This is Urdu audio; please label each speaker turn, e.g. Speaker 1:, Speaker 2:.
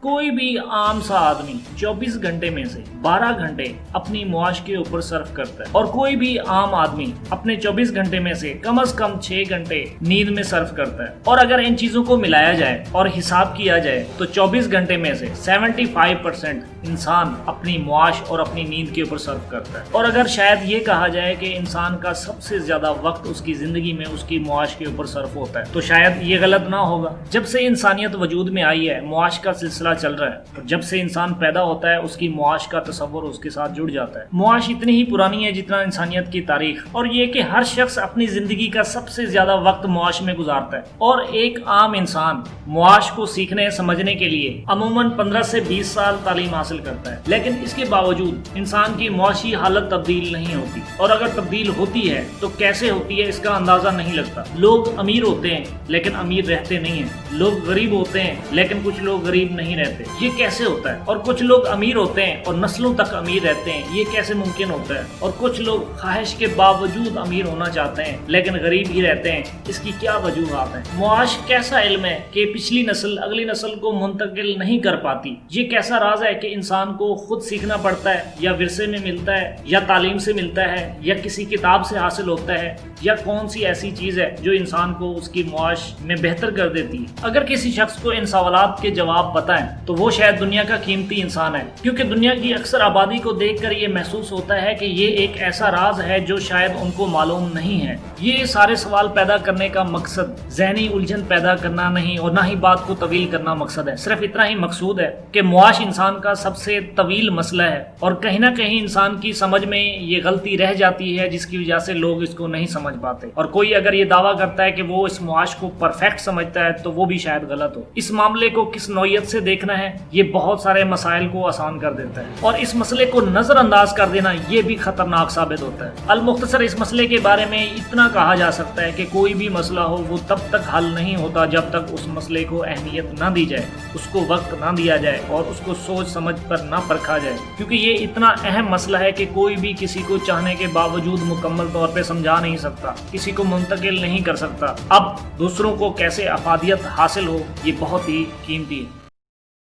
Speaker 1: کوئی بھی عام سا آدمی 24 گھنٹے میں سے 12 گھنٹے اپنی معاش کے اوپر صرف کرتا ہے، اور کوئی بھی عام آدمی اپنے 24 گھنٹے میں سے کم از کم 6 گھنٹے نیند میں صرف کرتا ہے۔ اور اگر ان چیزوں کو ملایا جائے اور حساب کیا جائے تو 24 گھنٹے میں سے 75% انسان اپنی معاش اور اپنی نیند کے اوپر صرف کرتا ہے۔ اور اگر شاید یہ کہا جائے کہ انسان کا سب سے زیادہ وقت اس کی زندگی میں اس کی معاش کے اوپر صرف ہوتا ہے تو شاید یہ غلط نہ ہوگا۔ جب سے انسانیت وجود میں آئی ہے معاش کا سلسلہ چل رہا ہے، اور جب سے انسان پیدا ہوتا ہے اس کی معاش کا تصور اس کے ساتھ جڑ جاتا ہے۔ معاش اتنی ہی پرانی ہے جتنا انسانیت کی تاریخ، اور یہ کہ ہر شخص اپنی زندگی کا سب سے زیادہ وقت معاش میں گزارتا ہے، اور ایک عام انسان معاش کو سیکھنے سمجھنے کے لیے عموماً 15 سے 20 سال تعلیم حاصل کرتا ہے، لیکن اس کے باوجود انسان کی معاشی حالت تبدیل نہیں ہوتی، اور اگر تبدیل ہوتی ہے تو کیسے ہوتی ہے اس کا اندازہ نہیں لگتا۔ لوگ امیر ہوتے ہیں لیکن امیر رہتے نہیں ہیں، لوگ غریب ہوتے ہیں لیکن کچھ لوگ غریب نہیں رہتے، یہ کیسے ہوتا ہے؟ اور کچھ لوگ امیر ہوتے ہیں اور نسلوں تک امیر رہتے ہیں، یہ کیسے ممکن ہوتا ہے؟ اور کچھ لوگ خواہش کے باوجود امیر ہونا چاہتے ہیں لیکن غریب ہی رہتے ہیں، اس کی کیا وجوہات ہیں؟ معاش کیسا علم ہے کہ پچھلی نسل اگلی نسل کو منتقل نہیں کر پاتی؟ یہ کیسا راز ہے کہ انسان کو خود سیکھنا پڑتا ہے، یا ورثے میں ملتا ہے، یا تعلیم سے ملتا ہے، یا کسی کتاب سے حاصل ہوتا ہے، یا کون سی ایسی چیز ہے جو انسان کو اس کی معاش میں بہتر کر دیتی ہے؟ اگر کسی شخص کو ان سوالات کے جواب بتائیں تو وہ شاید دنیا کا قیمتی انسان ہے، کیونکہ دنیا کی اکثر آبادی کو دیکھ کر یہ محسوس ہوتا ہے کہ یہ ایک ایسا راز ہے جو شاید ان کو معلوم نہیں ہے۔ یہ سارے سوال پیدا کرنے کا مقصد ذہنی الجھن پیدا کرنا نہیں، اور نہ ہی بات کو طویل کرنا مقصد ہے، صرف اتنا ہی مقصود ہے کہ معاش انسان کا سب سے طویل مسئلہ ہے، اور کہیں نہ کہیں انسان کی سمجھ میں یہ غلطی رہ جاتی ہے جس کی وجہ سے لوگ اس کو نہیں سمجھ پاتے، اور کوئی اگر یہ دعویٰ کرتا ہے کہ وہ اس معاش کو پرفیکٹ سمجھتا ہے تو وہ بھی شاید غلط ہو۔ اس معاملے کو کس نوعیت سے دیکھنا ہے یہ بہت سارے مسائل کو آسان کر دیتا ہے، اور اس مسئلے کو نظر انداز کر دینا یہ بھی خطرناک ثابت ہوتا ہے۔ المختصر اس مسئلے کے بارے میں اتنا کہا جا سکتا ہے کہ کوئی بھی مسئلہ ہو وہ تب تک حل نہیں ہوتا جب تک اس مسئلے کو اہمیت نہ دی جائے، اس کو وقت نہ دیا جائے، اور اس کو سوچ سمجھ پر نہ پرکھا جائے، کیونکہ یہ اتنا اہم مسئلہ ہے کہ کوئی بھی کسی کو چاہنے کے باوجود مکمل طور پہ سمجھا نہیں سکتا، کسی کو منتقل نہیں کر سکتا۔ اب دوسروں کو کیسے افادیت حاصل ہو یہ بہت ہی قیمتی ہے۔